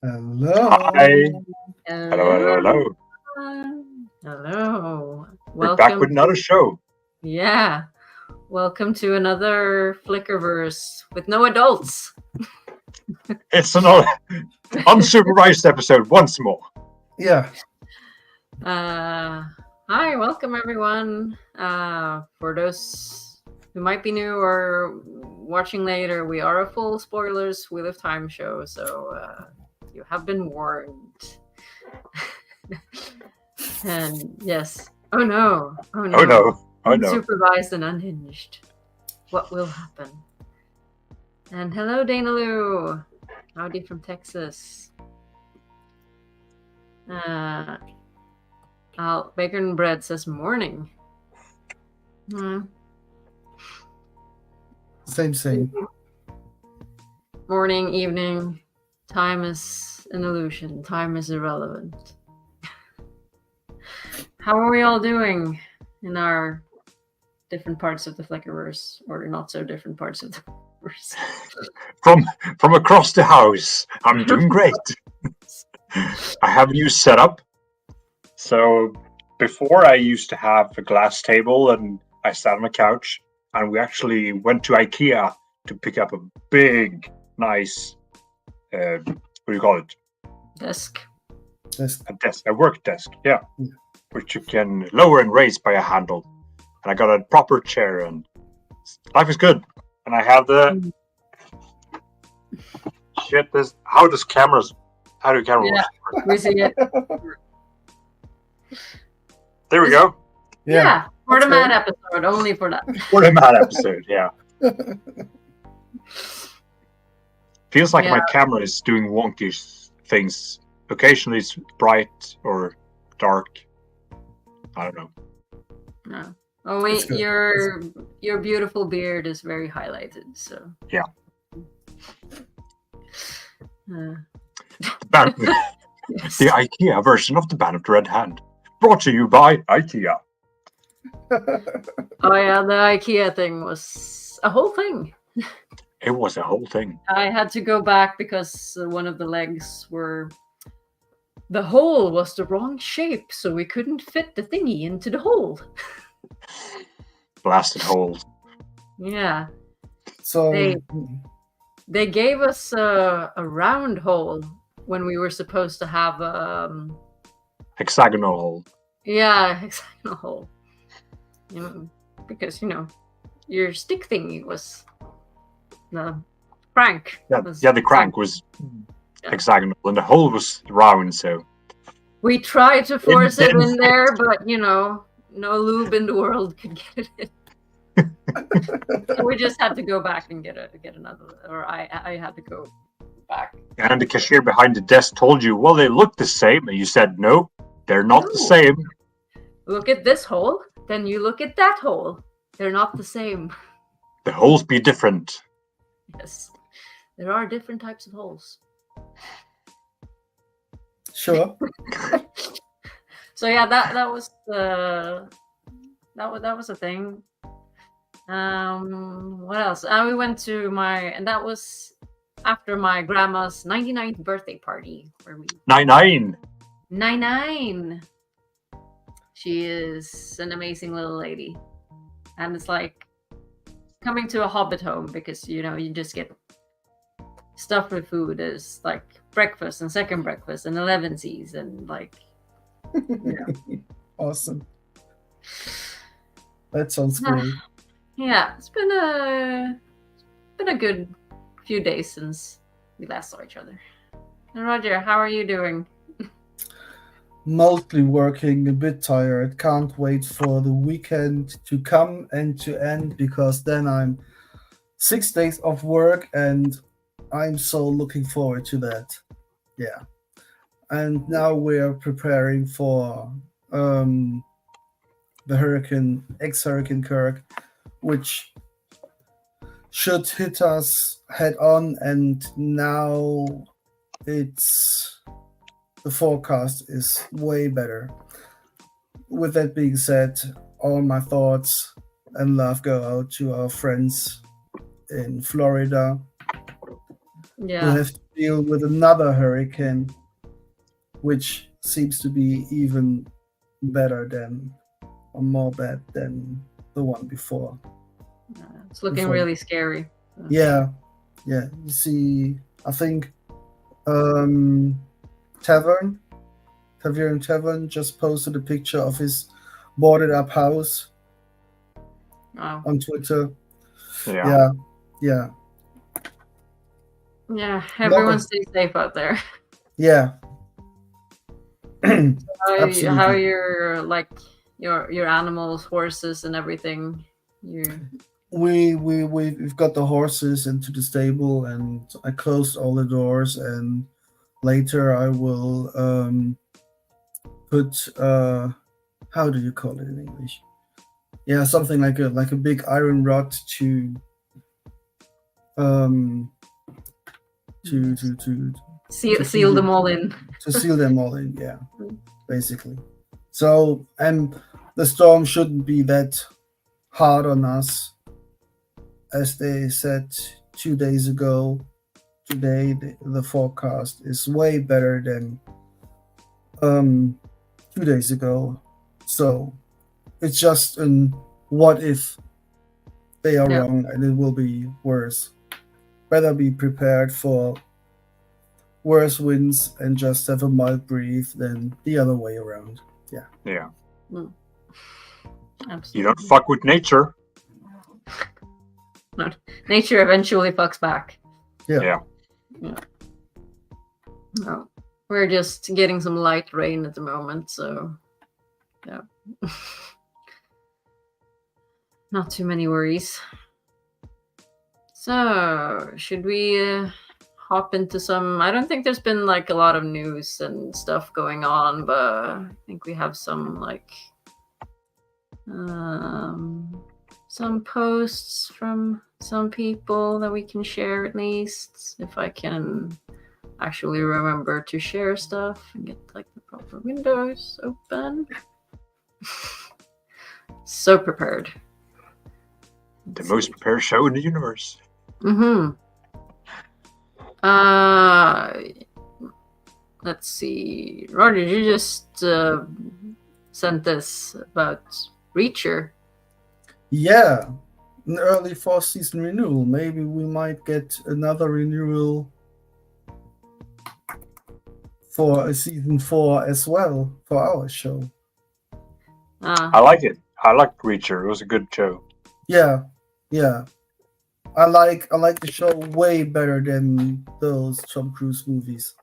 Hello. Hi. Hello. Hello. Hello. We're back with another show. Yeah. Welcome to another Flickerverse with no adults. It's an unsupervised episode once more. Yeah. Hi, welcome everyone. For those who might be new or watching later, we are a full spoilers Wheel of Time show, so you have been warned. And yes. Oh no. Unsupervised and unhinged. What will happen? And hello, Dana Lou. Howdy from Texas. Bacon and Bread says morning. Same. Morning, evening. Time is an illusion. Time is irrelevant. How are we all doing in our different parts of the Flickerverse, or not so different parts of the Flickerverse? From across the house, I'm doing great. I have a new setup. So before I used to have a glass table and I sat on a couch, and we actually went to IKEA to pick up a big, nice, what do you call it? Desk. A work desk, yeah. Which you can lower and raise by a handle. And I got a proper chair, and life is good. And I have the how do cameras work? We see it. There we go. Yeah, for the Mad episode, only for that. For the Mad episode, yeah. Feels like my camera is doing wonky things. Occasionally it's bright or dark. I don't know. No. Oh wait, your beautiful beard is very highlighted, so yeah. Yes. The IKEA version of the Band of the Red Hand, brought to you by IKEA. Oh yeah, the IKEA thing was a whole thing. It was a whole thing. I had to go back because one of the legs the hole was the wrong shape, so we couldn't fit the thingy into the hole. Blasted holes. Yeah. So they gave us a round hole when we were supposed to have hexagonal hole. Yeah, hexagonal hole. Because your stick thingy was the crank. The crank was hexagonal and the hole was round, so we tried to force it in there, but no lube in the world could get it in. So we just had to go back and get another, or I had to go back. And the cashier behind the desk told you, well, they look the same, and you said no, they're not the same. Look at this hole, then you look at that hole. They're not the same. The holes be different. Yes, there are different types of holes. Sure. So yeah, that was that was a thing. What else? We went to and that was after my grandma's 99th birthday party, where we 99. She is an amazing little lady, and it's like coming to a hobbit home, because you just get stuff with food is like breakfast and second breakfast and 11sies and like Awesome. That sounds great. Yeah, it's been a good few days since we last saw each other. And Roger, how are you doing? Mostly working, a bit tired. Can't wait for the weekend to come and to end, because then I'm 6 days of work and I'm so looking forward to that. Yeah. And now we're preparing for the ex-Hurricane Kirk, which should hit us head on, and now the forecast is way better. With that being said, all my thoughts and love go out to our friends in Florida Yeah. deal with another hurricane, which seems to be even better than, or more bad than the one before. It's looking Before. really scary. Yeah. You see, I think Tavern just posted a picture of his boarded up house Wow. on Twitter. Yeah. Yeah. Yeah, everyone stay safe out there. Yeah. How Absolutely. your like your animals, horses, and everything? We've got the horses into the stable, and I closed all the doors, and later I will put how do you call it in English? Yeah, something like a big iron rod to seal them all in. To seal them all in, yeah, basically. So, and the storm shouldn't be that hard on us, as they said 2 days ago. Today, the forecast is way better than 2 days ago. So, it's just an what if they are wrong and it will be worse. Better be prepared for worse winds and just have a mild breeze than the other way around. Yeah. Absolutely. You don't fuck with nature. No, nature eventually fucks back. Yeah. No, we're just getting some light rain at the moment, so yeah. Not too many worries. So, should we hop into some... I don't think there's been like a lot of news and stuff going on, but I think we have some like some posts from some people that we can share, at least, if I can actually remember to share stuff and get like the proper windows open. So prepared. The most prepared show in the universe. Let's see. Roger, you just sent this about Reacher. Yeah, an early 4th season renewal. Maybe we might get another renewal for a season 4 as well for our show. I like it. I like Reacher. It was a good show. Yeah. I like the show way better than those Tom Cruise movies.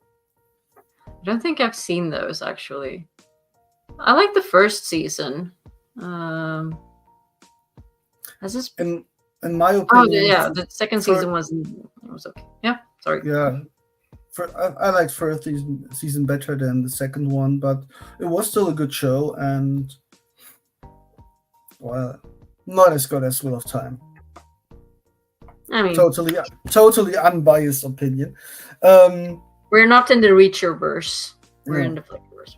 I don't think I've seen those, actually. I like the first season. Has this... In my opinion... Oh, yeah, the second season was okay. Yeah, sorry. Yeah. I liked first season better than the second one, but it was still a good show, and well, not as good as Wheel of Time. I mean, totally unbiased opinion. We're not in the Reacherverse. We're in the Flickerverse.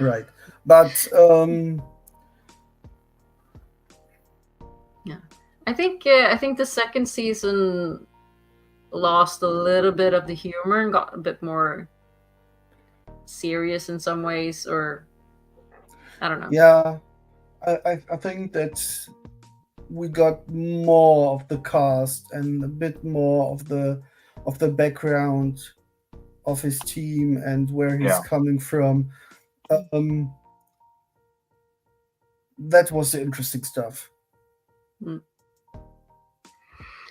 Right, but yeah, I think the second season lost a little bit of the humor and got a bit more serious in some ways, or I don't know. Yeah, I think that we got more of the cast and a bit more of the background of his team and where he's coming from. That was the interesting stuff.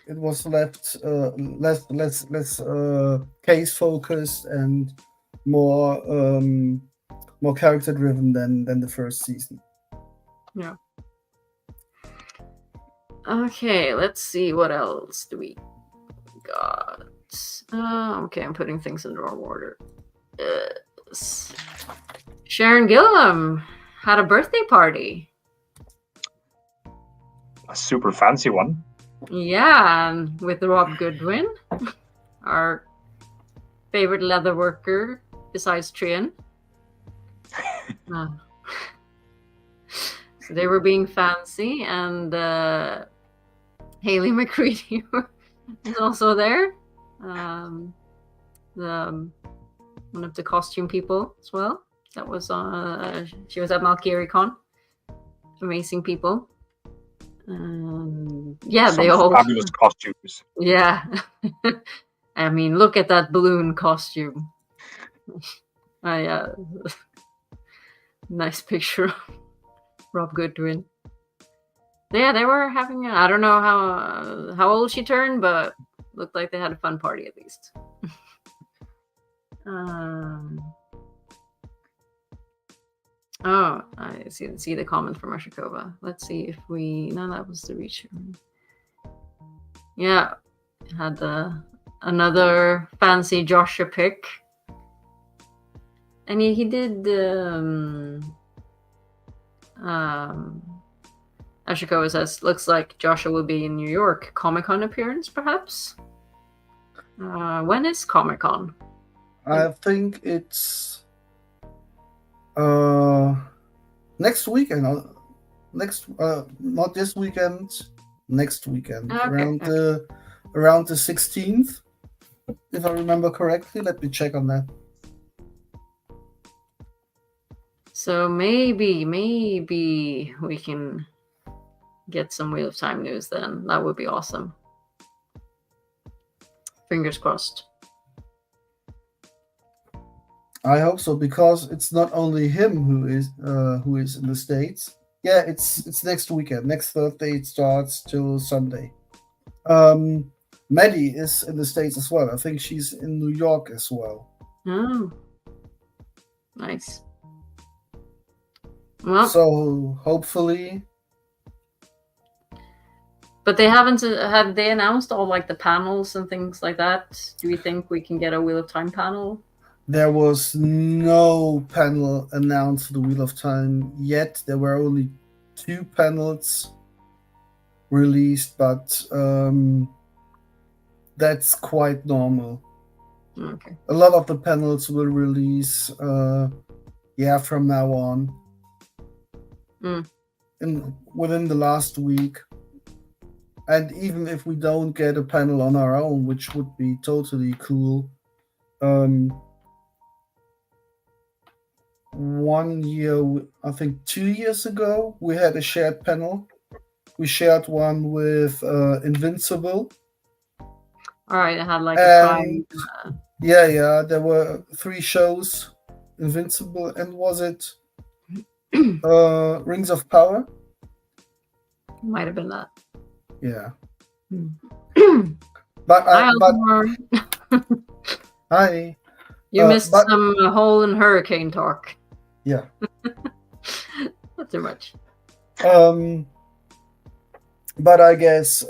It was less case focused and more character driven than the first season. Yeah. Okay, let's see, what else do we got? Okay, I'm putting things in the wrong order. Sharon Gilliam had a birthday party. A super fancy one. Yeah, with Rob Goodwin, our favorite leather worker besides Trian. So they were being fancy, and Haley McCready is also there. one of the costume people as well. That was she was at Malkier Con. Amazing people. Yeah, Some they all fabulous costumes. Yeah. I mean, look at that balloon costume. Nice picture of Rob Goodwin. Yeah, they were having I don't know how old she turned, but looked like they had a fun party at least. Oh, I see the comment from Rashikova. Let's see if no, that was the reach. Yeah, had another fancy Joshua pick, and he did Ashikoa says, looks like Joshua will be in New York. Comic-Con appearance, perhaps? When is Comic-Con? I think it's next weekend. Not this weekend. Next weekend, Okay, around the 16th, if I remember correctly. Let me check on that. So maybe we can get some Wheel of Time news then. That would be awesome. Fingers crossed. I hope so, because it's not only him who is in the States. Yeah, it's next weekend. Next Thursday it starts till Sunday. Maddie is in the States as well. I think she's in New York as well. Oh, nice. Well, so hopefully. But they haven't. Have they announced all like the panels and things like that? Do we think we can get a Wheel of Time panel? There was no panel announced for the Wheel of Time yet. There were only 2 panels released, but that's quite normal. Okay. A lot of the panels will release from now on. Within the last week. And even if we don't get a panel on our own, which would be totally cool, 1 year, I think 2 years ago, we had a shared panel. We shared one with Invincible. All right, I had like a Prime. Yeah, there were 3 shows. Invincible, and was it Rings of Power? Might have been that. Yeah. Hi. You missed some Hole and Hurricane talk. Yeah. Not too much. But I guess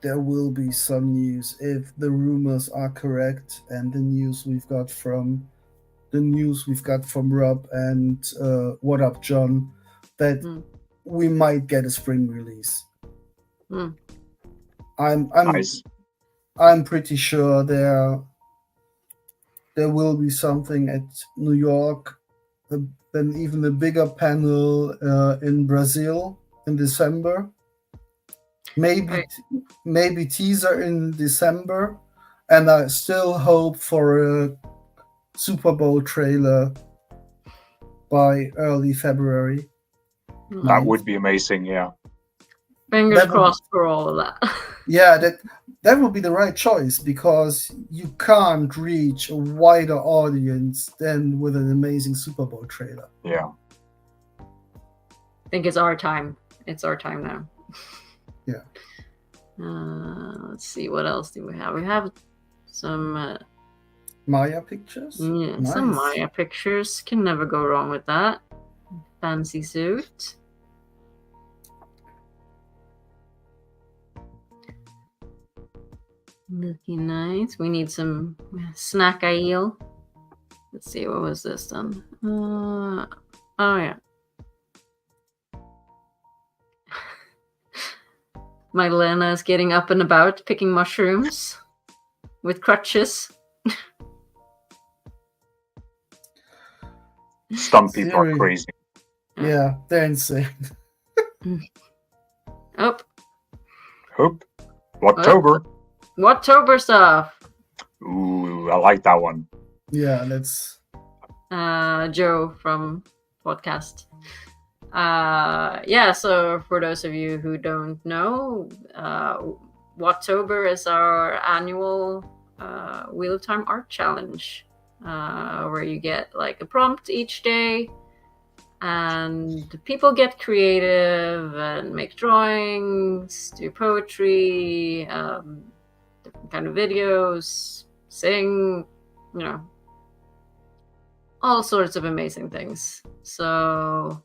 there will be some news if the rumors are correct, and the news we've got from Rob and What Up John, that we might get a spring release. Nice. I'm pretty sure there will be something at New York, then even a bigger panel in Brazil in December. Maybe teaser in December, and I still hope for a Super Bowl trailer by early February. That would be amazing, yeah. Fingers crossed for all of that. Yeah, that would be the right choice, because you can't reach a wider audience than with an amazing Super Bowl trailer. Yeah. I think it's our time. It's our time now. Yeah. Let's see, what else do we have? We have some Maya pictures. Yeah, nice. Some Maya pictures. Can never go wrong with that. Fancy suit. Looking nice. We need some snack eel. Let's see, what was this then? Oh yeah. Magdalena is getting up and about, picking mushrooms with crutches. Some people are crazy. Yeah, they're insane. Oh, Hope. Whatever. Whatever stuff. Ooh, I like that one. Yeah, let's. Joe from podcast. Yeah, so for those of you who don't know, Whatober is our annual Wheel of Time art challenge, where you get like a prompt each day, and people get creative and make drawings, do poetry, different kind of videos, sing, you know, all sorts of amazing things. So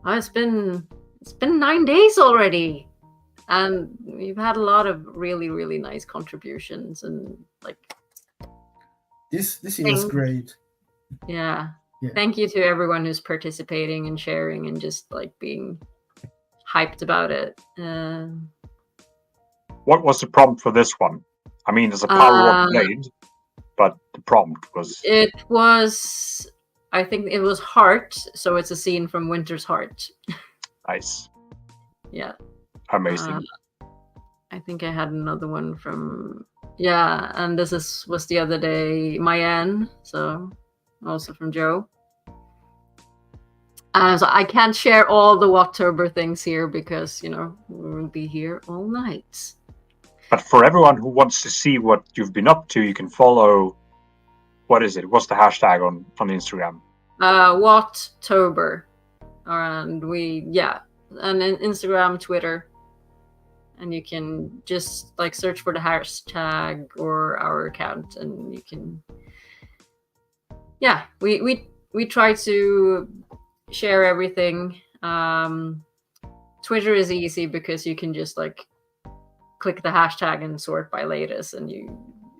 it's been 9 days already, and we've had a lot of really, really nice contributions, and like This year is great. Yeah. Yeah. Thank you to everyone who's participating and sharing and just like being hyped about it. What was the prompt for this one? I mean, there's a power of blade, but the prompt was. It was, I think it was Heart, so it's a scene from Winter's Heart. Nice. Yeah. Amazing. I think I had another one from, yeah, and this was the other day, Mayan, so also from Joe. So I can't share all the Whatober things here because, you know, we'll be here all night. But for everyone who wants to see what you've been up to, you can follow. What is it? What's the hashtag on Instagram? Whatober, and and in Instagram, Twitter, and you can just like search for the hashtag or our account, and you can. Yeah, we try to share everything. Twitter is easy because you can just like click the hashtag and sort by latest, and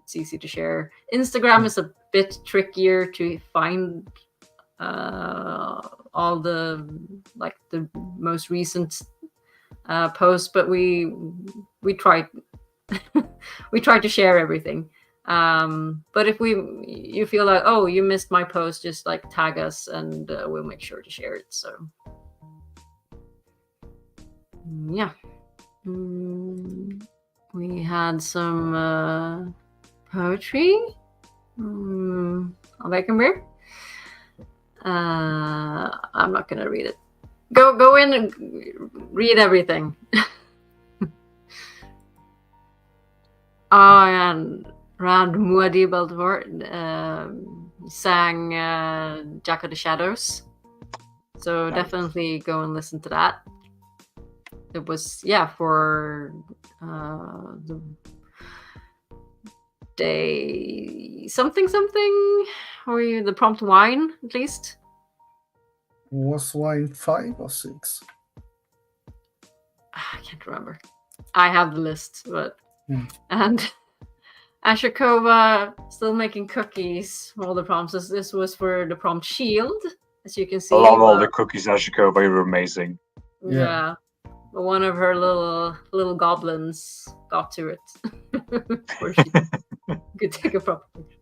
it's easy to share. Instagram is a bit trickier to find all the like the most recent posts, but we try we try to share everything. But if you feel like, oh, you missed my post, just like tag us and we'll make sure to share it. So yeah. We had some poetry. I'll make a beer. I'm not gonna read it. Go in and read everything. And Rand Muadi Baltimore sang Jack of the Shadows. So Nice. definitely go and listen to that. It was, for the day something, or the prompt wine, at least. Was wine 5 or 6? I can't remember. I have the list, but and Ashikova still making cookies. All the prompts. This was for the prompt shield, as you can see. I love all the cookies, Ashikova. You're amazing. Yeah. One of her little goblins got to it. Before she could take a proper picture.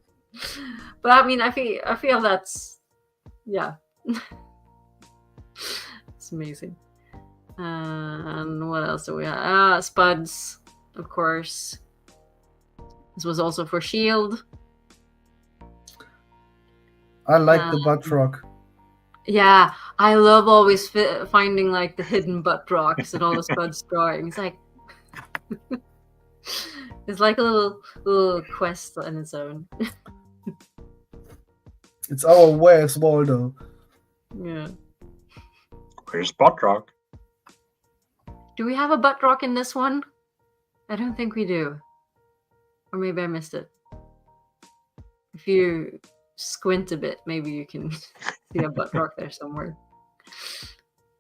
But I mean, I feel that's it's amazing. And what else do we have? Spuds, of course. This was also for Shield. I like the butt rock. Yeah, I love always finding like the hidden butt rocks and all the Spuds drawing. It's like it's like a little quest on its own. It's our Where's Waldo. Yeah. Where's butt rock? Do we have a butt rock in this one? I don't think we do. Or maybe I missed it. If you squint a bit, maybe you can see a butt rock there somewhere.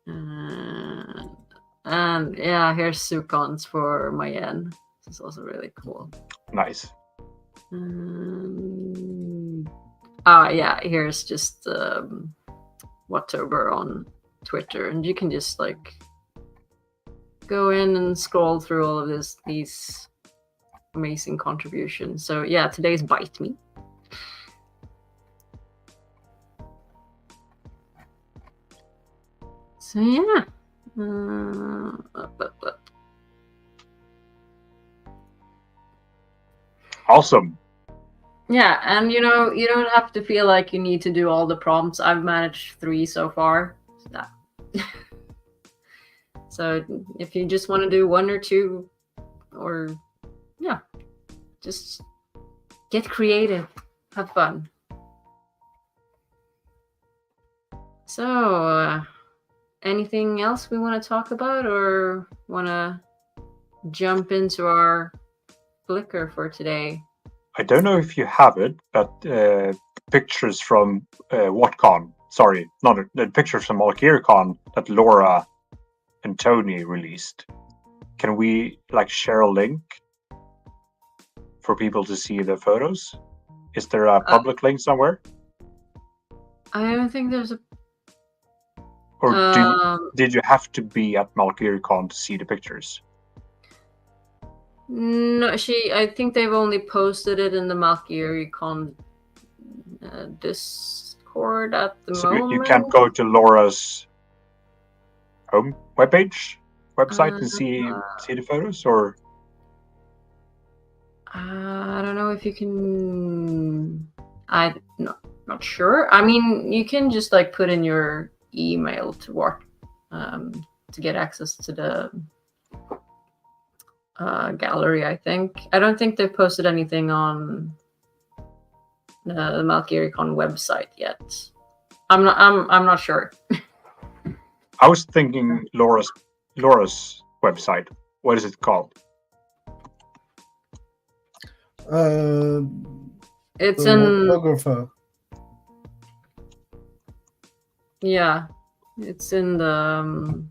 And yeah, here's Sukons for Mayen. This is also really cool. Nice. Here's just Whatober on Twitter, and you can just like go in and scroll through all of these amazing contributions. So yeah, today's Bite Me. So yeah. Awesome. Yeah, and you don't have to feel like you need to do all the prompts. I've managed 3 so far. So if you just want to do 1 or 2, or yeah, just get creative, have fun. So, anything else we want to talk about, or want to jump into our Flickr for today? I don't know if you have it, but pictures from WhatCon. Sorry, not the pictures from Malkier that Laura and Tony released. Can we share a link for people to see the photos? Is there a public link somewhere? I don't think there's a. Or did you have to be at Malkier to see the pictures? No, I think they've only posted it in the Malkier Discord at the moment. So you can't go to Laura's home website and see the photos, or? I don't know if you can. I'm not sure. I mean, you can just put in your email to work to get access to the gallery. I think. I don't think they've posted anything on the Malkier website yet. I'm not sure. I was thinking Laura's website. What is it called? It's in photographer. Yeah, it's in the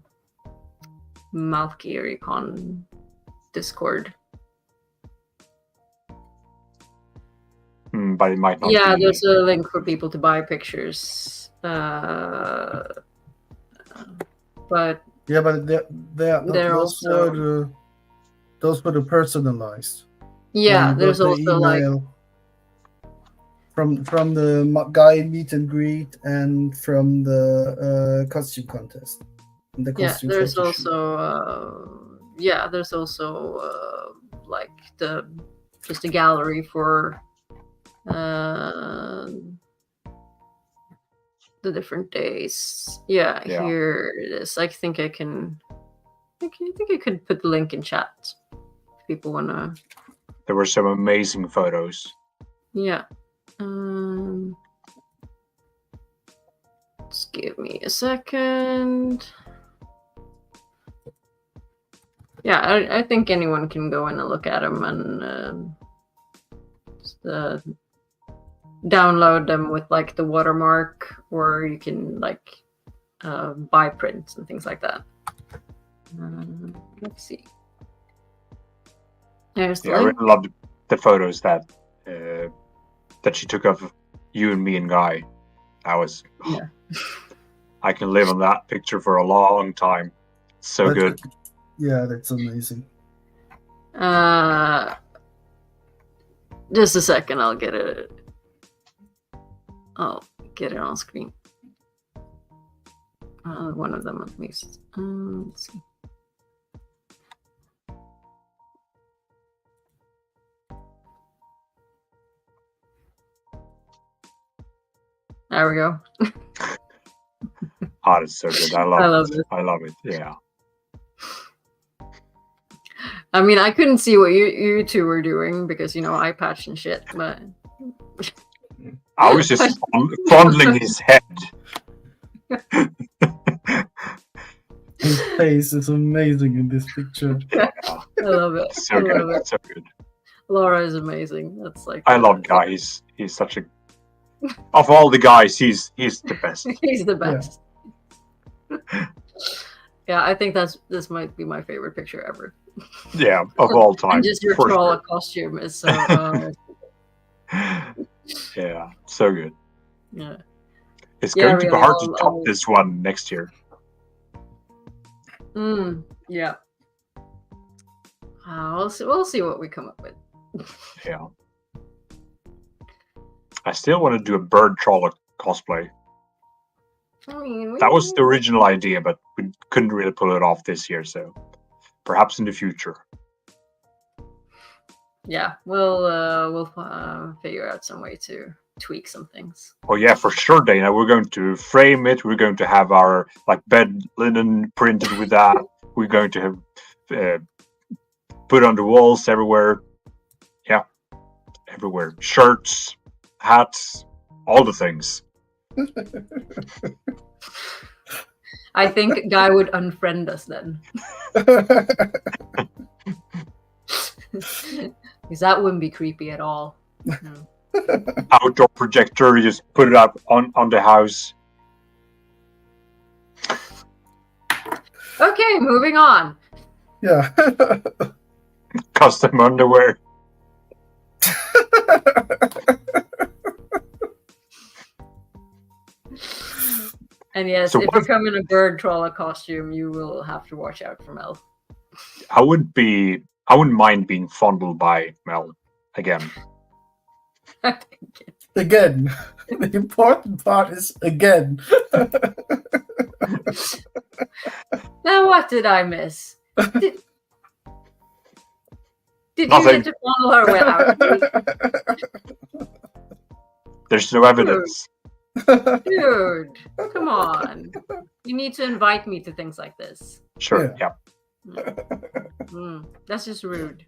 Malkier Discord. But it might not. Yeah, be... there's a link for people to buy pictures. But yeah, but they're also those were the personalized. Yeah, there's the also email from the guy meet and greet and from the costume contest. The costume there's photo there's also just a gallery for the different days. Yeah, here it is. I think I can. I think I could put the link in chat if people wanna. There were some amazing photos. Yeah. Just give me a second. Yeah, I think anyone can go in and look at them and just, download them with the watermark, or you can buy prints and things like that. Let's see. There's I really loved the photos that she took of you and me and Guy. That was I can live on that picture for a long time. So good. Yeah, that's amazing. Just a second, I'll get it. I'll get it on screen. One of them at least. Let's see. There we go. Oh, it's so good. I love it. I love it. Yeah. I mean, I couldn't see what you two were doing because eye patch and shit, but I was just fondling his head. His face is amazing in this picture. I love it. So good. It's so good. Laura is amazing. That's I love Guy. He's such a. Of all the guys, he's the best. He's the best. Yeah, I think this might be my favorite picture ever. Yeah, of all time. And just your troll costume is so. Yeah, so good. Yeah, it's going to be hard to top this one next year. Yeah. We'll see what we come up with. Yeah. I still want to do a bird troller cosplay. I mean, that was the original idea, but we couldn't really pull it off this year, so perhaps in the future. Yeah, we'll figure out some way to tweak some things. Oh yeah, for sure, Dana. We're going to frame it. We're going to have our bed linen printed with that. We're going to have put on the walls everywhere. Yeah, everywhere. Shirts, hats, all the things. I think Guy would unfriend us then. Because that wouldn't be creepy at all. No. Outdoor projector, you just put it up on the house. Okay, moving on. Yeah. Custom underwear. And yes, So if what you come in a bird trawler costume, you will have to watch out for Mel. I wouldn't mind being fondled by Mel again. Again. The important part is again. Now, what did I miss? Did you Nothing. get to fondle her without me? There's no evidence. Dude, come on. You need to invite me to things like this. Sure, yeah. That's just rude.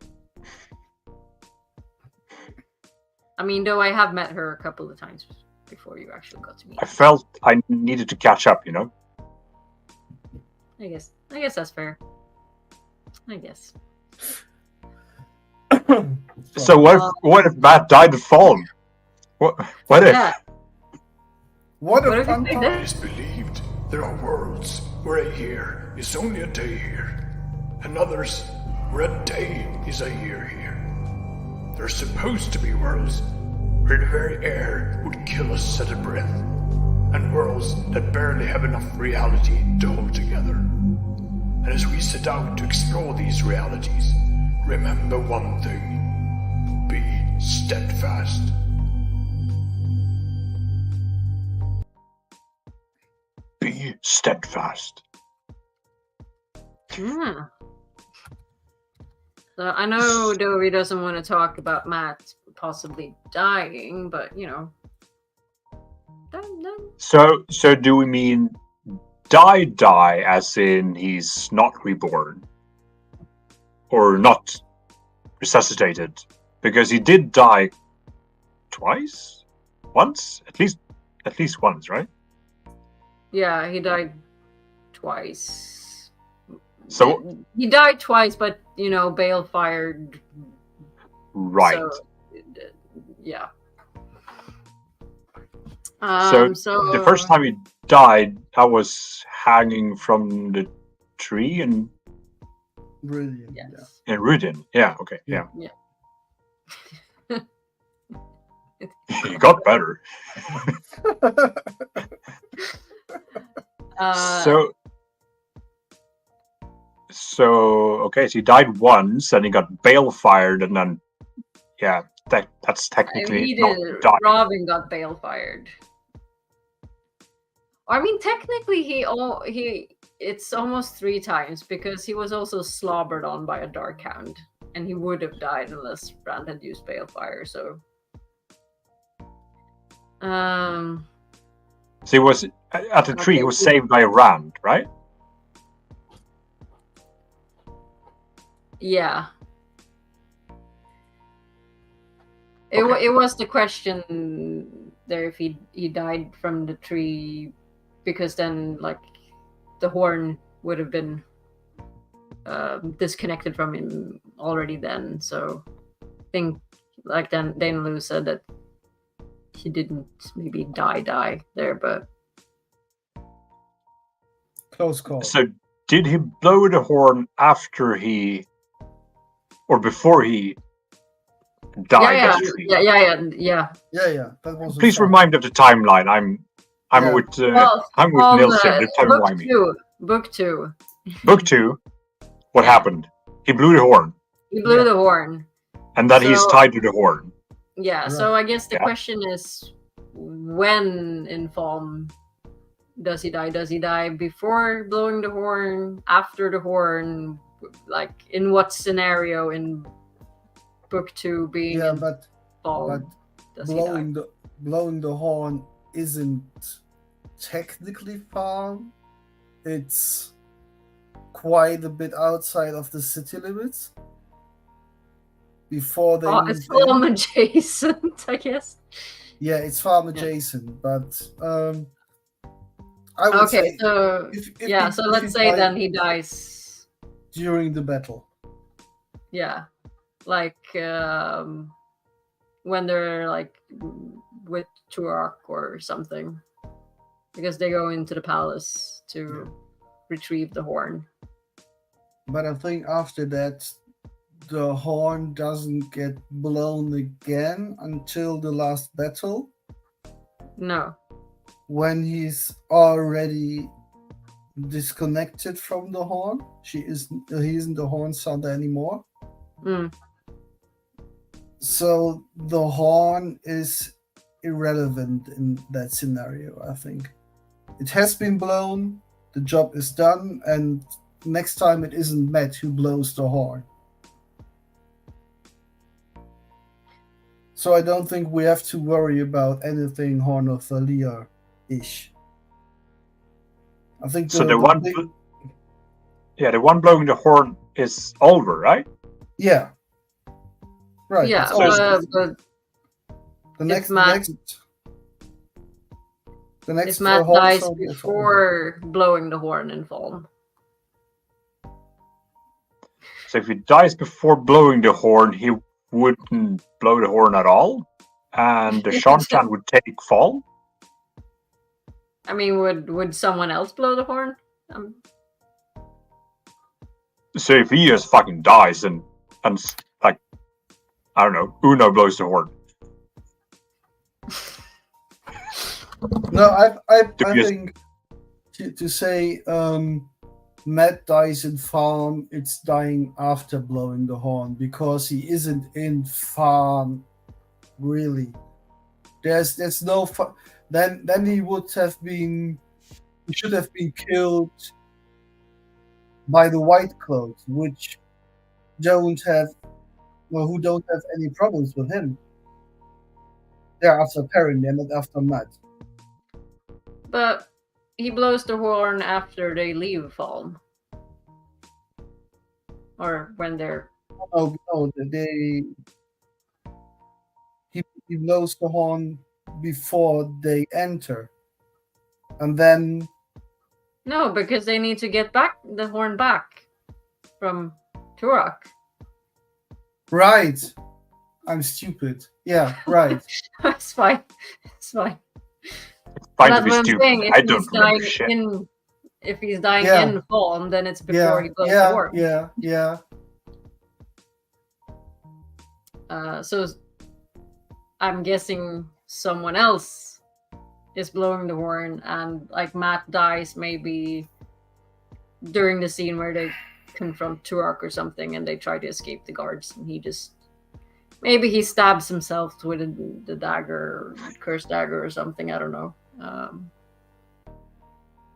I mean, though I have met her a couple of times before you actually got to meet I her. felt I needed to catch up, you know? I guess that's fair. I guess. So what if Matt died of Falme? What if? Yeah. What What a if fun you part. did? It is believed there are worlds where a year is only a day here, and others where a day is a year here. There are supposed to be worlds where the very air would kill us at a breath, and worlds that barely have enough reality to hold together. And as we set out to explore these realities, remember one thing: be steadfast. Be steadfast. Yeah. So I know Dovey doesn't want to talk about Matt possibly dying, but you know. So do we mean die as in he's not reborn? Or not resuscitated? Because he did die twice? Once? At least once, right? Yeah, he died twice. So he died twice, but you know, Bale fired. right. So, yeah. So the first time he died, I was hanging from the tree in Brilliant. Yes. Rudin. Yeah, okay, yeah. Yeah. He got better. So okay, so he died once, and he got bale fired, and then that's technically he not did. dying. Robin got bale fired. I mean, technically, it's almost 3 times because he was also slobbered on by a dark hound, and he would have died unless Brand had used balefire. So, So he was at the tree. He was saved by a Rand, right? yeah. Okay. It was the question there if he died from the tree, because then like the horn would have been disconnected from him already then. So I think like then Dana Lou said that he didn't maybe die there, but Close call. So did he blow the horn after he, or before he died at the tree? Yeah. Yeah. That was. Please remind me of the timeline. I'm Yeah. with Nils here. Remind me. Book two. Book 2. What happened? He blew the horn, He blew the horn. and that he's So- tied to the horn. Yeah, Right. so I guess the Yeah. question is, when in Falme does he die? Does he die before blowing the horn, after the horn? Like, in what scenario in book 2 being Yeah, in but Falme, does he die? blowing the horn isn't technically Falme. It's quite a bit outside of the city limits. Before they Oh, move it's Falme in. adjacent, I guess. Yeah, it's Falme adjacent, but I would Okay, say so if so he let's say died then he dies. during the battle. Yeah, like when they're like with Turok or something, because they go into the palace to retrieve the horn. But I think after that, the horn doesn't get blown again until the last battle, No. when he's already disconnected from the horn. He isn't the horn sound anymore. Mm. So the horn is irrelevant in that scenario, I think. It has been blown, the job is done, and next time it isn't Matt who blows the horn. So I don't think we have to worry about anything Horn of Thalia-ish. I think the one blowing the horn is Oliver, right? Yeah. Right. Yeah, it's all- but the next if Matt horn dies sound is before blowing the horn in Falme. So if he dies before blowing the horn, he wouldn't blow the horn at all, and the Shanshan would take Falme. I mean, would someone else blow the horn? So if he just fucking dies and like, I don't know, Uno blows the horn. No, I Because- think to say Matt dies in Falme, it's dying after blowing the horn, because he isn't in Falme really. There's no then he should have been killed by the White Cloaks, which who don't have any problems with him. They're after Perrin, they're not after Matt. But he blows the horn after they leave Falme. Or when they're... No, he blows the horn before they enter. And then... No, because they need to get back the horn back from Turok. Right. I'm stupid. Yeah, right. It's fine. It's fine. Fine to That's be what I'm stupid. saying. I don't remember shit. If he's dying Yeah. in Falme, then it's before he blows the horn. Yeah. So I'm guessing someone else is blowing the horn, and like Matt dies maybe during the scene where they confront Turok or something and they try to escape the guards, and maybe he stabs himself with the dagger, cursed dagger or something, I don't know.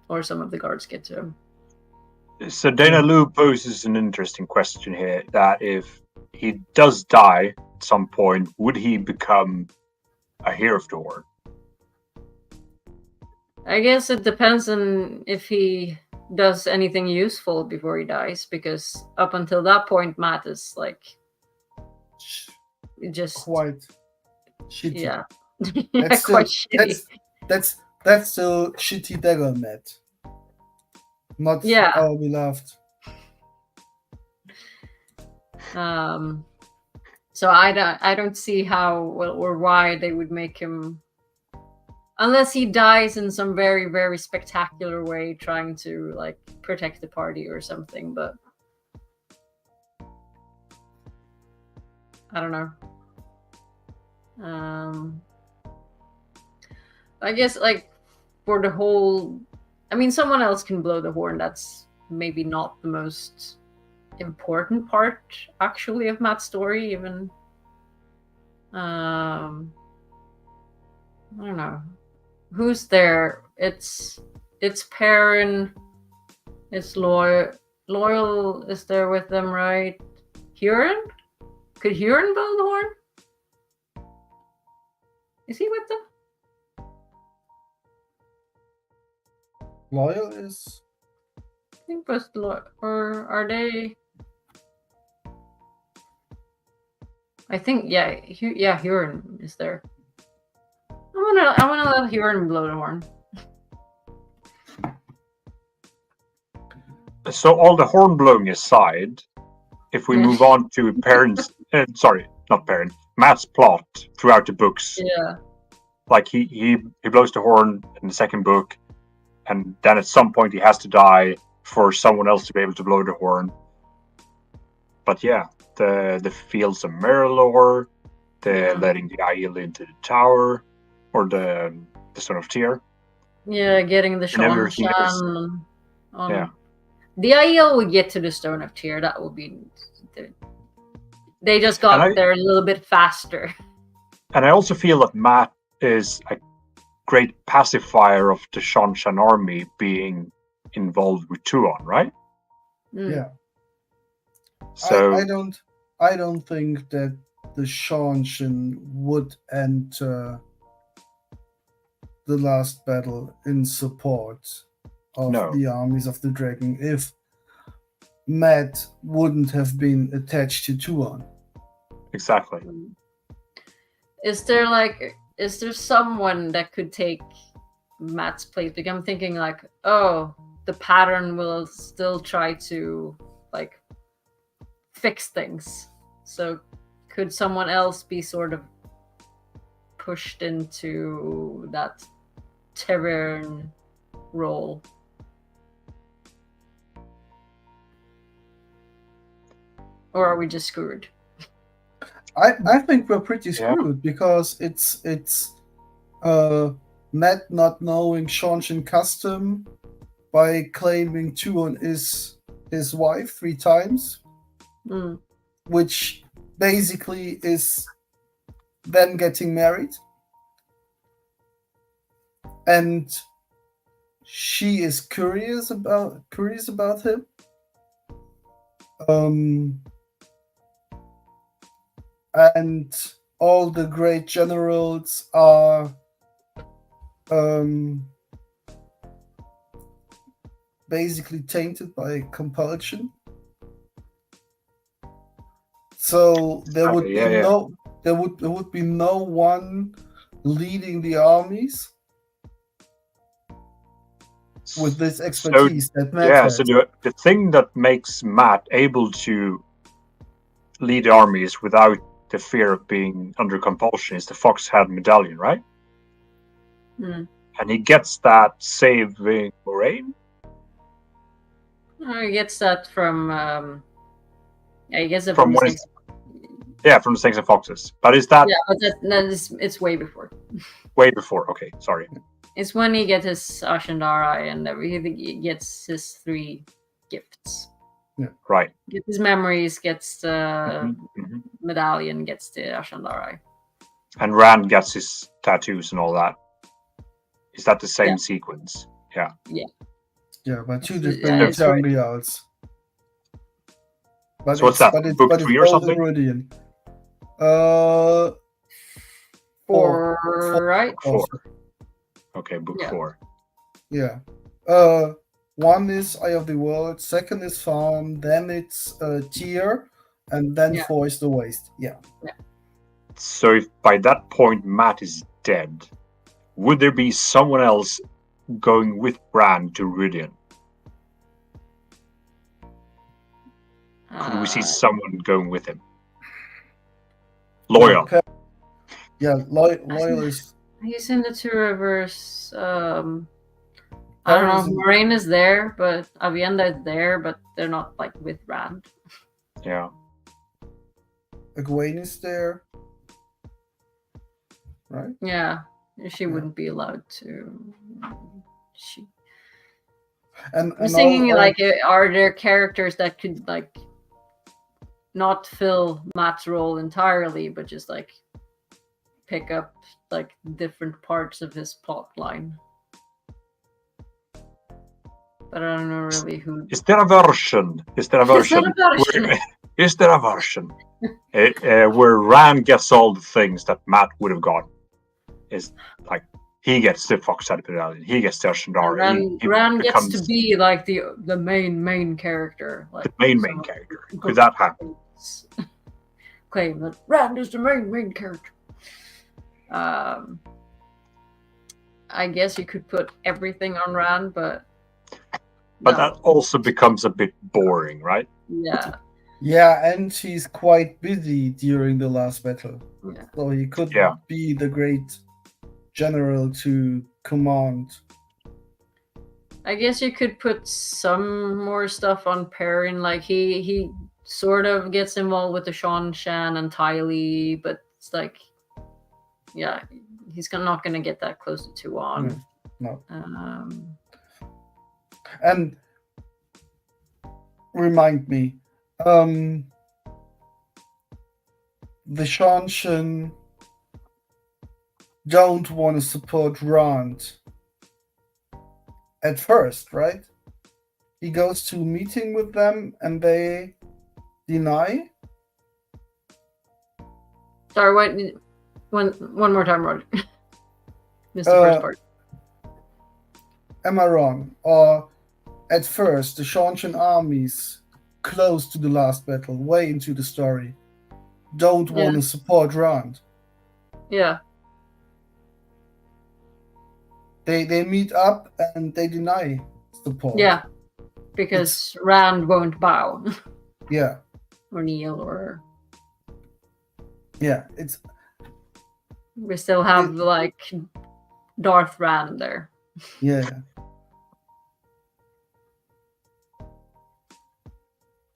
Or some of the guards get to him. So Dana Lu poses an interesting question here, that if he does die at some point, would he become a hero of the horn? I guess it depends on if he does anything useful before he dies, because up until that point, Matt is like just Quite shitty. yeah, That's still, quite shitty. That's still shitty dagger Matt. Not our beloved. So I don't see how or why they would make him, unless he dies in some very, very spectacular way trying to like protect the party or something, but I don't know. I guess like for the whole, I mean, someone else can blow the horn. That's maybe not the most important part actually of Matt's story, even. I don't know. Who's there? It's Perrin. It's Loyal is there with them, right? Huron? Could Huron blow the horn? Is he with them? Loyal is. I think both or are they? I think yeah, Huron is there. I wanna let Huron blow the horn. So all the horn blowing aside, if we move on to Matt's plot throughout the books. Yeah. Like he blows the horn in the second book, and then at some point he has to die for someone else to be able to blow the horn. But yeah, the fields of Mirrorlore, letting the Aiel into the tower, or the Stone of Tyr. Yeah, getting the everything else. Shanshan on. Yeah. The Aiel would get to the Stone of Tyr. That would be. They just got there a little bit faster. And I also feel that Matt is a great pacifier of the Shanshan army being involved with Tuon, right? Yeah. So I don't think that the Shanshan would enter the last battle in support of the armies of the dragon if Matt wouldn't have been attached to Tuon. Exactly. Is there someone that could take Matt's place? Because I'm thinking like, oh, the pattern will still try to like fix things. So could someone else be sort of pushed into that tavern role? Or are we just screwed? I think we're pretty screwed because it's Matt not knowing Shanshan custom by claiming Tuon is his wife 3 times, which basically is them getting married, and she is curious about him. And all the great generals are basically tainted by compulsion. So there would be no one leading the armies with this expertise that Matt has. So the thing that makes Matt able to lead armies without the fear of being under compulsion is the fox head medallion, right? And he gets that saving Moraine. He gets that from he gets it from the Snakes. From the Snakes and Foxes. But is that? Yeah, but it's way before. Way before. Okay, sorry. It's when he gets his Ashendara and everything. He gets his 3 gifts. Yeah. Right. Gets his memories, gets the medallion, gets the Ashendara. And Rand gets his tattoos and all that. Is that the same sequence? Yeah. Yeah. Yeah, but 2 different Zangrials. So what's that? Book 3 or something? Meridian. 4, right? 4. Okay, book 4. Yeah. 1 is Eye of the World, 2nd is Falme, then it's Tyr, and then 4 is the Waste. Yeah. So if by that point Matt is dead, would there be someone else going with Bran to Meridian? Could we see someone going with him? Loyal. Okay. Yeah, Loyal is... He's in the 2 Rivers. I don't know. Moraine is there, but Avienda is there, but they're not like with Rand. Yeah. Egwene is there. Right? Yeah. She wouldn't be allowed to. I'm thinking are there characters that could like not fill Matt's role entirely, but just like pick up like different parts of his plot line? but I don't know really who. Is there a version? Is there a version? Is there a version where Rand gets all the things that Matt would have gotten? Is like he gets the Fox Medallion, he gets the Ashendara. Rand gets to be like the main character. Like the main character. Could that happen? Claim that Rand is the main character. I guess you could put everything on Rand, but no. That also becomes a bit boring, right? Yeah. Yeah, and he's quite busy during the last battle. Yeah. So he could be the great general to command. I guess you could put some more stuff on Perrin. Like he sort of gets involved with the Shan Shan and Tylee, but it's like, yeah, he's not going to get that close to Tuon. No. And remind me, the Shan Shan don't want to support Rand at first, right? He goes to a meeting with them and they deny. Sorry, wait, one more time, Roger. Missed the first part. Am I wrong? Or at first, the Shan Shan armies close to the last battle, way into the story, don't want to support Rand. Yeah. They meet up and they deny support. Yeah, because Rand won't bow. Yeah. Or kneel or. Yeah, we still have like Darth Rand there. Yeah.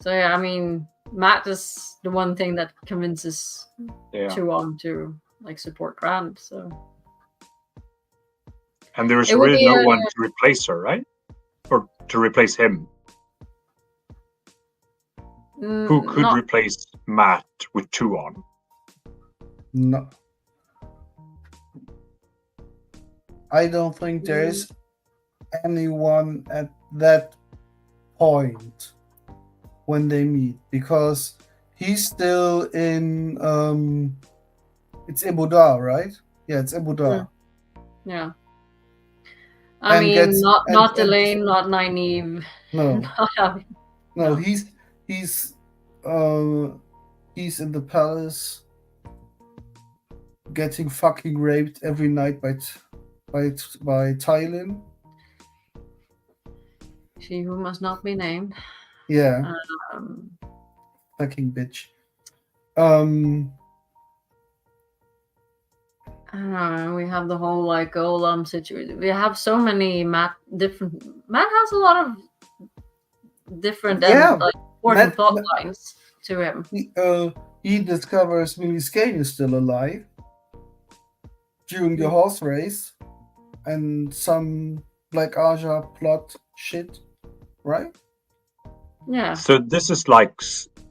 So yeah, I mean, Matt is the one thing that convinces Tuon to like support Rand. So. And there's really no one to replace her, right? Or to replace him. Who could replace Matt with Tuon? No. I don't think there is anyone at that point when they meet, because he's still in it's Ebodar, right? Yeah, it's Ebodar. Yeah. I mean, not Delane, not Nynaeve. No. No, he's in the palace getting fucking raped every night by Tylin. She who must not be named. Yeah. Fucking bitch. We have the whole like Golem situation. We have so many Matt has a lot of different important plot lines to him. He discovers Miliskane is still alive during the horse race and some Black Aja plot shit, right? Yeah. So this is like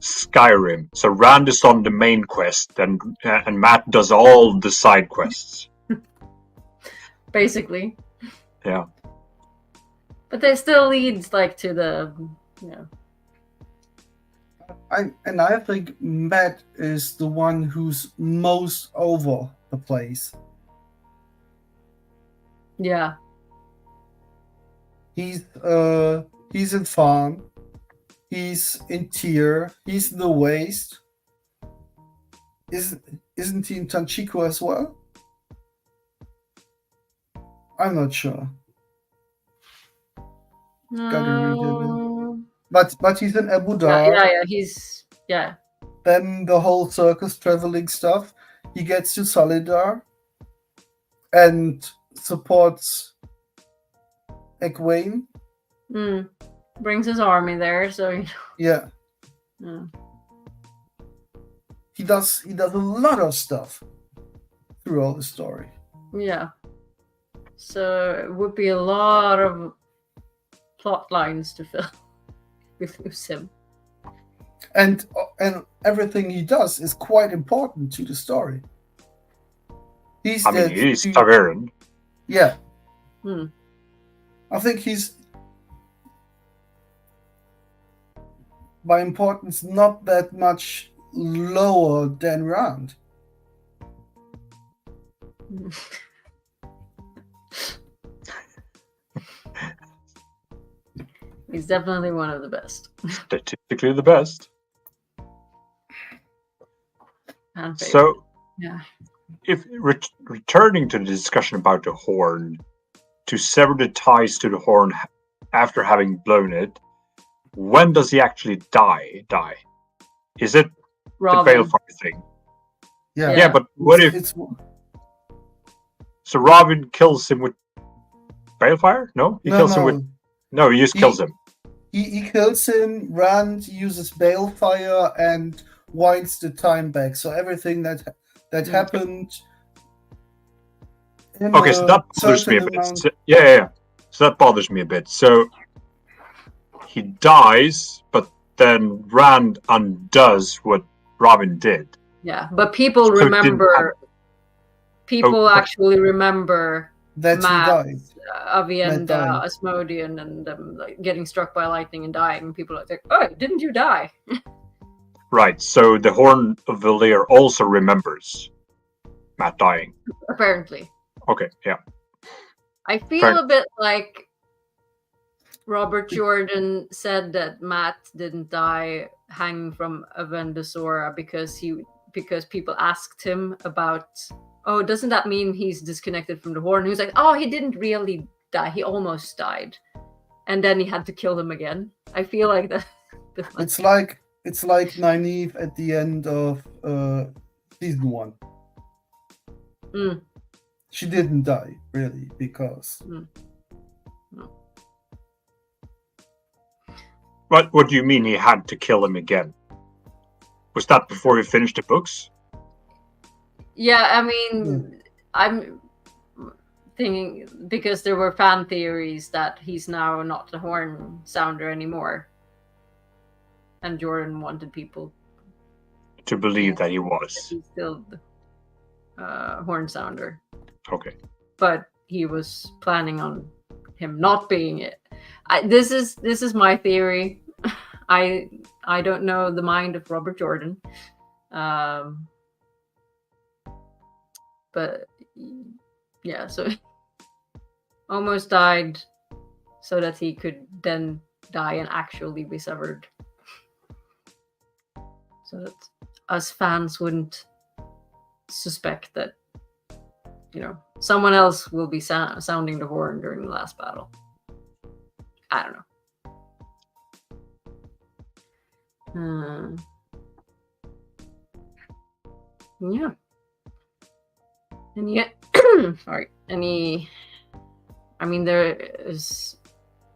Skyrim. So Rand is on the main quest, and Matt does all the side quests. Basically. Yeah. But they still leads like to the, I think Matt is the one who's most over the place. Yeah. He's in Falme. He's in Tyr. He's in the Waste. Isn't he in Tanchico as well? I'm not sure. No. But he's in Ebodar. Yeah. Then the whole circus traveling stuff. He gets to Solidar and supports Egwene. Brings his army there, so yeah. He does a lot of stuff through all the story. Yeah. So it would be a lot of plot lines to fill with him. And everything he does is quite important to the story. He's Ta'veren. Yeah. I think he's by importance not that much lower than Rand. He's definitely one of the best. Statistically the best. And favorite. So, Yeah. if returning to the discussion about the horn, to sever the ties to the horn after having blown it, when does he actually die? Is it Robin. the balefire thing? Yeah. Yeah, but what if... It's So Robin kills him with balefire? No? He kills him with... No, he just kills him. He kills him, Rand uses balefire and winds the time back. So everything that happened in Okay, so that bothers me a bit. amount... Yeah. So that bothers me a bit. So he dies, but then Rand undoes what Robin did. Yeah, but people So it didn't remember. People Oh, actually remember that he Matt, died. Avienda, died. Asmodean, and like, getting struck by lightning and dying. And people are like, "Oh, didn't you die?" Right, so the Horn of Valir also remembers Matt dying. Apparently, Okay, yeah. I feel Fair. a bit like Robert Jordan said that Matt didn't die hanging from Avendasora because people asked him about, oh, doesn't that mean he's disconnected from the horn? He was like, oh, he didn't really die. He almost died. And then he had to kill him again. I feel like that. It's like Nynaeve at the end of season 1. Mm. She didn't die, really, because... What do you mean he had to kill him again? Was that before he finished the books? Yeah, I mean, I'm thinking because there were fan theories that he's now not the horn sounder anymore. And Jordan wanted people To believe that he was. he's still the horn sounder. Okay. But he was planning on him not being it. This is my theory. I don't know the mind of Robert Jordan. But yeah, so almost died so that he could then die and actually be severed. So that us fans wouldn't suspect that, someone else will be sounding the horn during the last battle. I don't know. Yeah. And yet, sorry.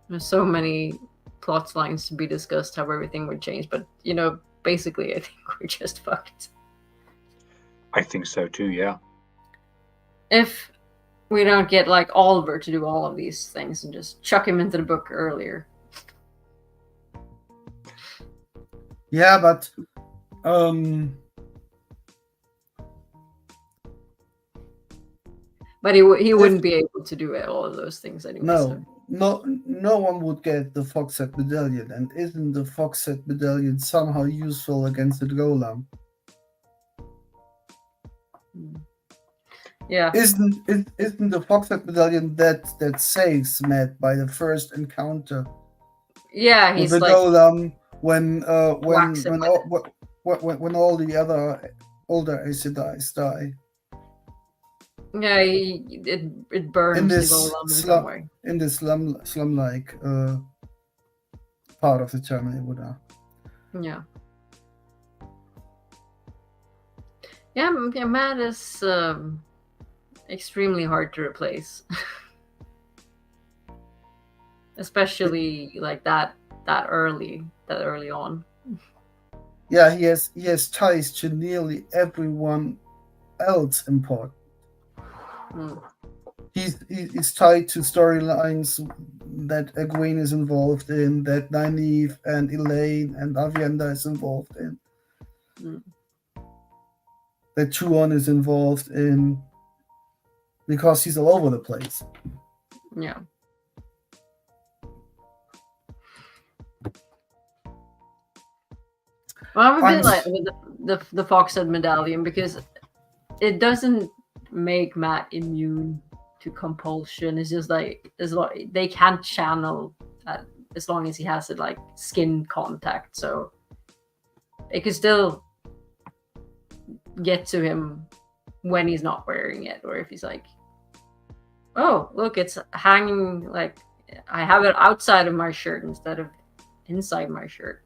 There's so many plot lines to be discussed, how everything would change, but basically, I think we're just fucked. I think so too, yeah. If we don't get like Oliver to do all of these things and just chuck him into the book earlier. Yeah, but But he wouldn't be able to do all of those things anyway. No one would get the Foxhead Medallion, and isn't the Foxhead Medallion somehow useful against the Golem? Yeah. Isn't the Foxhead Medallion that saves Matt by the first encounter? Yeah, with he's the like Golem when all the other older Aes Sedais die. Yeah, it burns In this the golem in some way. In this slum-like part of the Terminator. Yeah. Yeah, Matt is extremely hard to replace. Especially like that early on. Yeah, he has ties to nearly everyone else important. He's tied to storylines that Egwene is involved in, that Nynaeve and Elaine and Avienda is involved in, that Chuon is involved in, because he's all over the place. Yeah. Well, I'm a I'm bit like with the Foxhead medallion because it doesn't make Matt immune to compulsion. It's just like they can't channel as long as he has it like skin contact. So it could still get to him when he's not wearing it, or if he's like, oh, look, it's hanging, like I have it outside of my shirt instead of inside my shirt.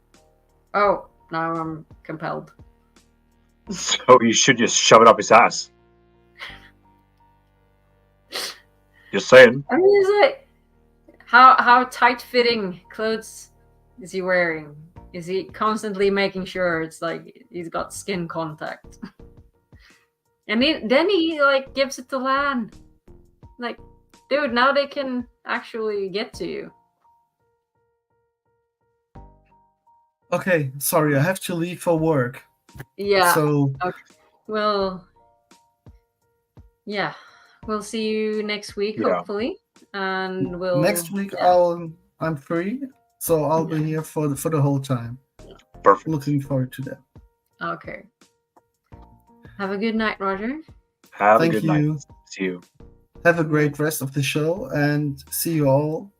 Oh, now I'm compelled. So you should just shove it up his ass. Just saying. I mean, it's like, how tight-fitting clothes is he wearing? Is he constantly making sure it's like he's got skin contact? And then he like gives it to Lan. Like, dude, now they can actually get to you. okay. Sorry, I have to leave for work. Yeah. So Well, yeah. We'll see you next week, Yeah. hopefully. And we'll next week yeah. I'm free, so I'll be here for the whole time. Perfect. Looking forward to that. Okay. Have a good night, Roger. Have Thank a good you. night. See you. Have a great rest of the show, and see you all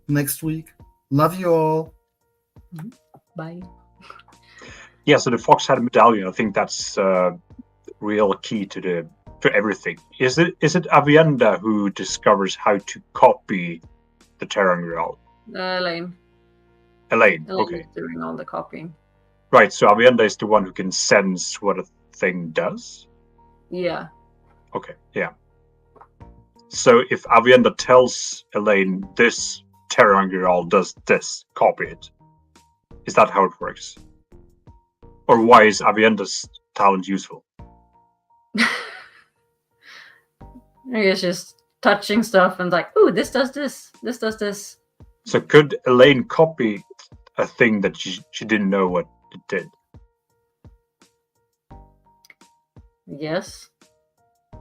next week. Love you all. Bye. Yeah, so the Foxhead medallion, I think that's real key to everything. Is it Avienda who discovers how to copy the Terrangreal? Elaine. Elaine, Elaine okay. is doing all the copying. Right, so Avienda is the one who can sense what a thing does? Yeah. Okay, yeah. So if Avienda tells Elaine this Terrangreal does this, copy it. Is that how it works? Or why is Avienda's talent useful? I guess just touching stuff and like, ooh, this does this. This does this. So could Elaine copy a thing that she didn't know what it did? Yes.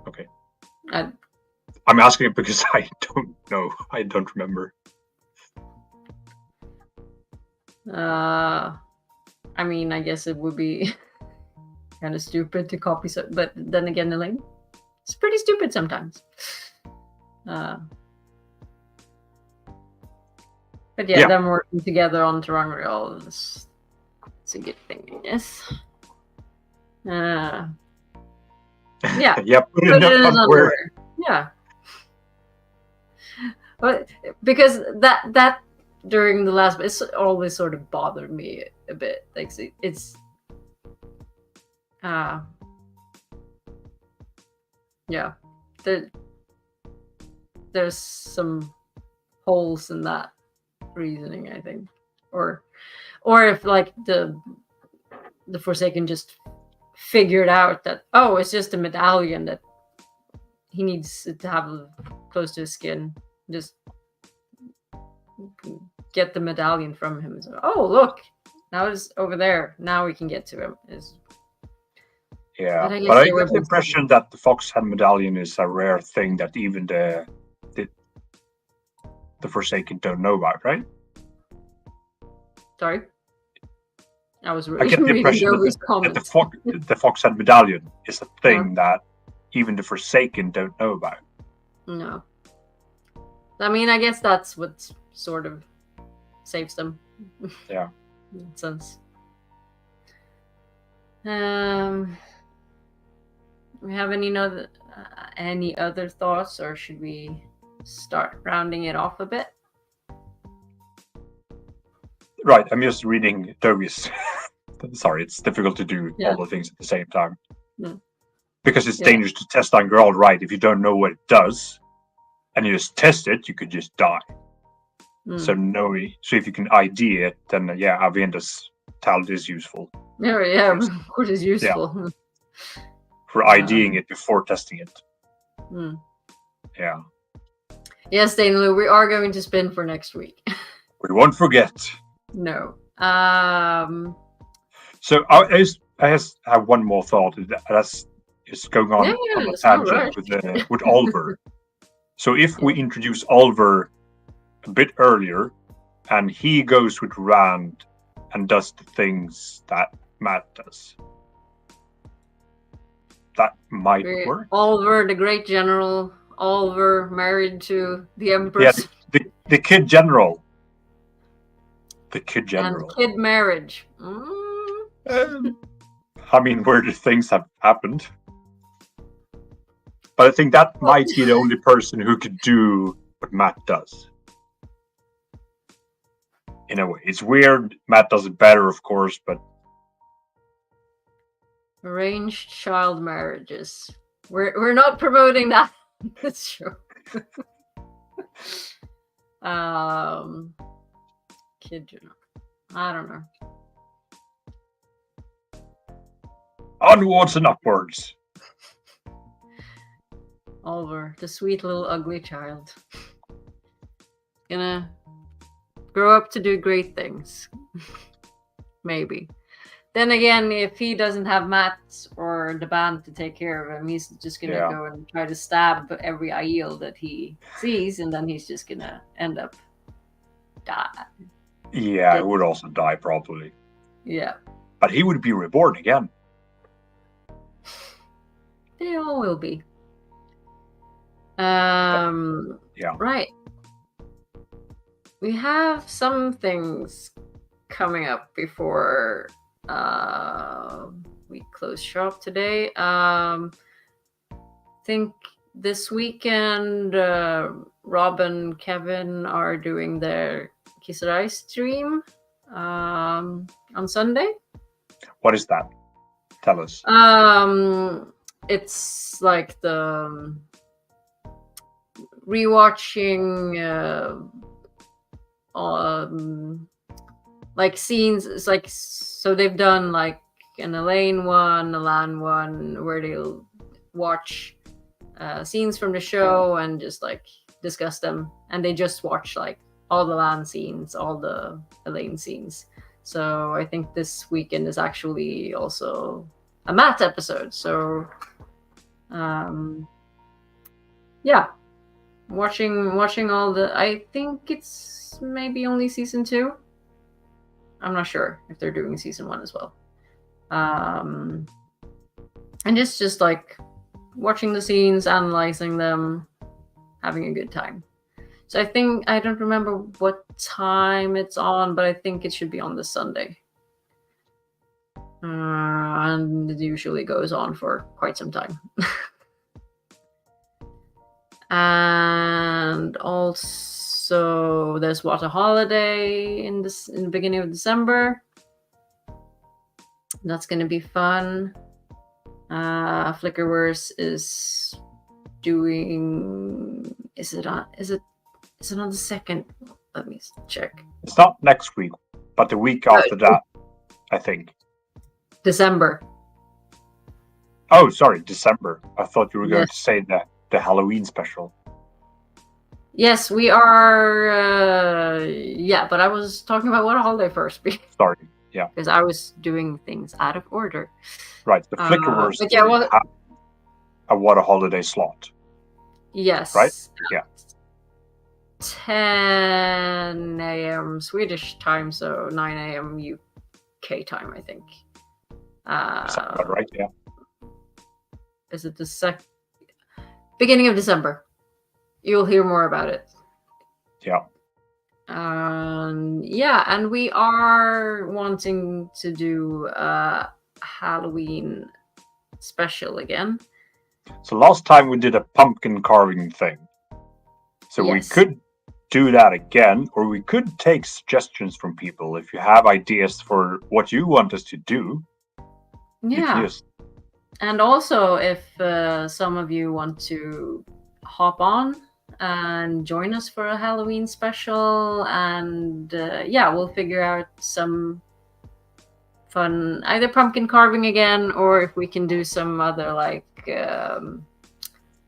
Okay. I, I'm asking it because I don't know. I don't remember. I mean, I guess it would be kind of stupid to copy, but then again, Elaine, it's pretty stupid sometimes. But yeah, them working together on Terrangreal is a good thing, I guess. Yeah. Yeah, put it in his underwear. underwear. Yeah. But because that during the last, it's always sort of bothered me a bit. Like it's yeah, there's some holes in that reasoning, I think, or if like the Forsaken just figured out that, oh, it's just a medallion that he needs to have close to his skin. Just get the medallion from him. So, oh, look, now it's over there. Now we can get to him. Yeah, but I get the impression that the Foxhead medallion is a rare thing that even the Forsaken don't know about, right? Sorry? I was I get the impression that the Foxhead medallion is a thing that even the Forsaken don't know about. No. I mean, I guess that's what sort of saves them. Yeah. In that sense. We have any other thoughts, or should we start rounding it off a bit? Right, I'm just reading Dovi's. Sorry, it's difficult to do all the things at the same time. Because it's dangerous to test on Geralt, right? If you don't know what it does, and you just test it, you could just die. So if you can ID it, then Avienda's talent is useful. Yeah, of course it's useful. Yeah. For IDing it before testing it. Yeah. Yes, Daniel, we are going to spin for next week. We won't forget. No. So I have one more thought. That's going on a tangent with Oliver. So if we introduce Oliver a bit earlier, and he goes with Rand and does the things that Matt does. That might work. Oliver, the great general. Oliver married to the Yeah, Empress. the kid general. The kid general. And kid marriage. I mean, weird things have happened. But I think that might be the only person who could do what Matt does. In a way. It's weird. Matt does it better, of course, but... Arranged child marriages. We're not promoting that on this show. Kid general. I don't know. Onwards and upwards. Oliver, the sweet little ugly child. Gonna grow up to do great things. Maybe. Then again, if he doesn't have Matt or the band to take care of him, he's just gonna go and try to stab every Aiel that he sees, and then he's just gonna end up die. Yeah, he would also die probably. Yeah. But he would be reborn again. They all will be. Yeah. Right. We have some things coming up before we close shop today. Think this weekend Rob and Kevin are doing their Kisserai stream on Sunday. What is that? Tell us. It's like the rewatching like scenes. It's like, so they've done like an Elaine one, a Lan one, where they'll watch scenes from the show and just like discuss them, and they just watch like all the Lan scenes, all the Elaine scenes. So I think this weekend is actually also a Matt episode. So yeah, watching all the, I think it's maybe only season 2. I'm not sure if they're doing season 1 as well. And it's just like watching the scenes, analyzing them, having a good time. So I think, I don't remember what time it's on, but I think it should be on this Sunday. And it usually goes on for quite some time. And also there's What a Holiday in the beginning of December. That's going to be fun. Flickerverse is doing, is it on the 2nd? Let me check. It's not next week, but the week after that, I think. December. Oh, sorry, December. I thought you were going to say the Halloween special. Yes, we are. But I was talking about What a Holiday first. Sorry, yeah. Because I was doing things out of order. Right, the Flickerverse have a What a Holiday slot. Yes. Right? Yeah. 10 a.m. Swedish time, so 9 a.m. UK time, I think. Is that about right? Yeah. Is it the beginning of December? You'll hear more about it. Yeah. And we are wanting to do a Halloween special again. So last time we did a pumpkin carving thing. So we could do that again, or we could take suggestions from people. If you have ideas for what you want us to do, yeah. And also, if some of you want to hop on and join us for a Halloween special, and we'll figure out some fun, either pumpkin carving again, or if we can do some other like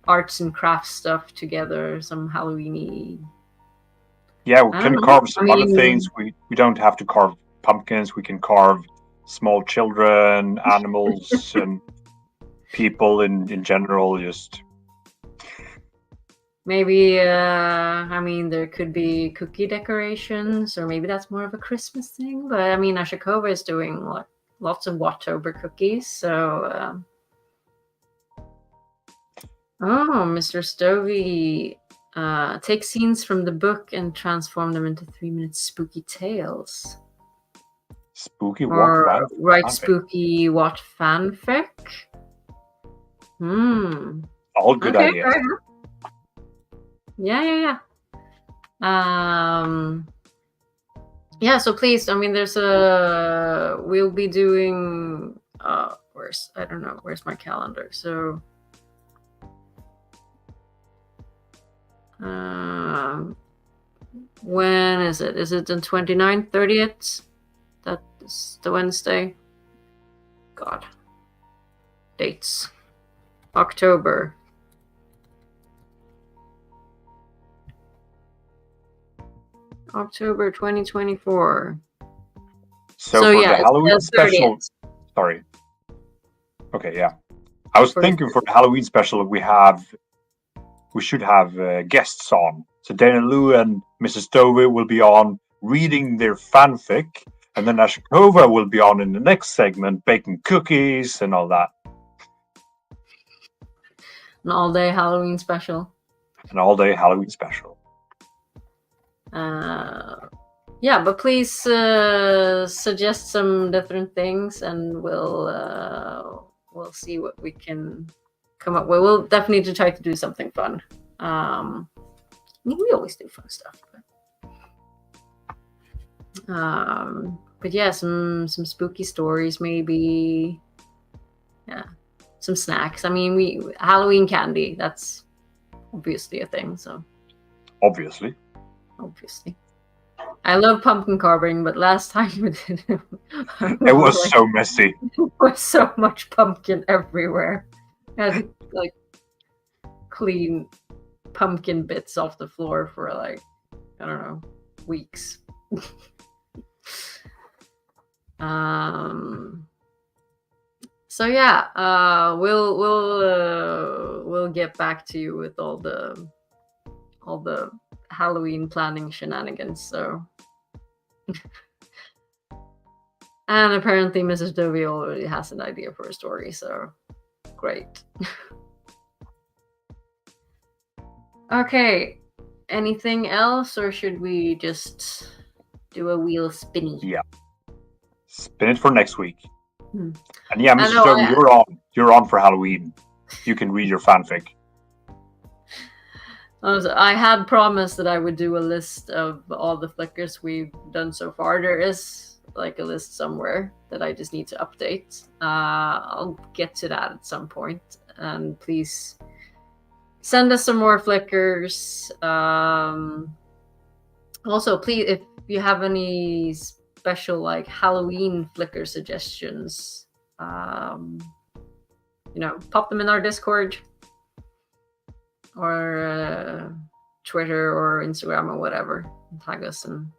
arts and crafts stuff together, some Halloween-y. Yeah, we can carve some other things. We don't have to carve pumpkins. We can carve small children, animals, and people in general. Just maybe, there could be cookie decorations, or maybe that's more of a Christmas thing. But I mean, Ashikova is doing lots of Watober cookies. So, Mr. Stovey take scenes from the book and transform them into 3-minute spooky tales. Spooky what? Or write fanfic? spooky what fanfic? All good Okay, ideas. fair enough. Yeah. Yeah, so please, I mean, we'll be doing, where's my calendar? So, when is it? Is it the 29th, 30th? That's the Wednesday. God. Dates. October. October 2024. So for yeah, the it's Halloween the special, 30th. sorry. Okay, yeah. I was thinking for the Halloween special we should have guests on. So Dana Lou and Mrs. Dovey will be on reading their fanfic, and then Ashkova will be on in the next segment baking cookies and all that. An all-day Halloween special. An all-day Halloween special. Yeah, but please suggest some different things, and we'll see what we can come up with. We'll definitely try to do something fun. I mean, we always do fun stuff. But yeah, some spooky stories maybe. Yeah, some snacks. I mean, Halloween candy. That's obviously a thing. So Obviously. I love pumpkin carving, but last time we did it, It was so messy. there was so much pumpkin everywhere. I had to like clean pumpkin bits off the floor for like, I don't know, weeks. So yeah, we'll get back to you with all the Halloween planning shenanigans. So, and apparently Mrs. Dovey already has an idea for a story. So, great. Okay, anything else, or should we just do a wheel spinny? Yeah. Spin it for next week. Hmm. And yeah, Mrs. Dovey, you're on for Halloween. You can read your fanfic. I had promised that I would do a list of all the flickers we've done so far. There is like a list somewhere that I just need to update. I'll get to that at some point. And please send us some more flickers. Also, please, if you have any special like Halloween flicker suggestions, pop them in our Discord. Or Twitter or Instagram or whatever. Tag us, and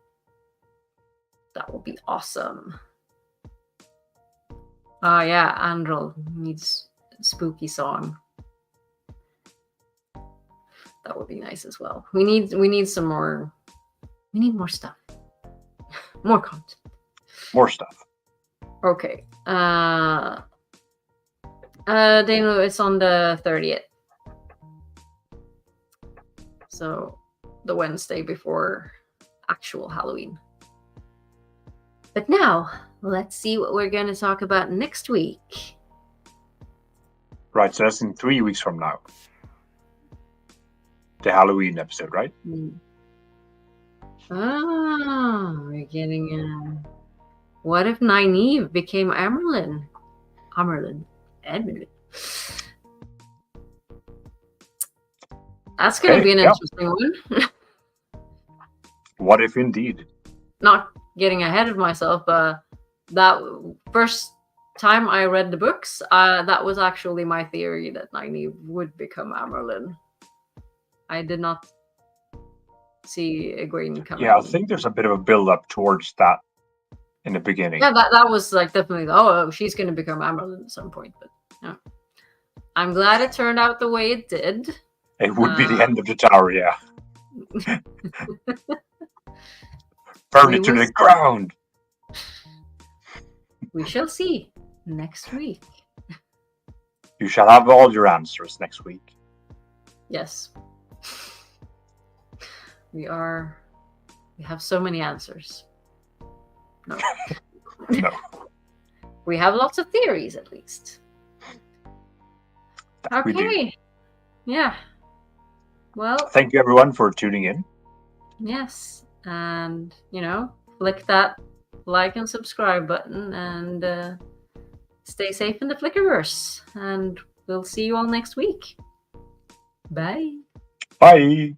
that will be awesome. Yeah, Androl needs a spooky song. That would be nice as well. We need some more. We need more stuff. More content. More stuff. Okay. Daniel, it's on the 30th. So the Wednesday before actual Halloween. But now, let's see what we're going to talk about next week. Right, so that's in 3 weeks from now. The Halloween episode, right? We're getting what if Nynaeve became Amerlin? Amerlin. That's going to be an interesting one. What if indeed? Not getting ahead of myself, but that first time I read the books, that was actually my theory that Nynaeve would become Amerlin. I did not see Egwene coming. Yeah, I think there's a bit of a build-up towards that in the beginning. Yeah, that was like definitely, she's going to become Amerlin at some point. But yeah. I'm glad it turned out the way it did. It would be the end of the tower, yeah. Burn it to the ground. we shall see next week. You shall have all your answers next week. Yes. We have so many answers. No. No. We have lots of theories, at least. That we do. Okay. Yeah. Well, Thank you, everyone, for tuning in. yes. And, flick that like and subscribe button and stay safe in the Flickerverse. And we'll see you all next week. Bye. Bye.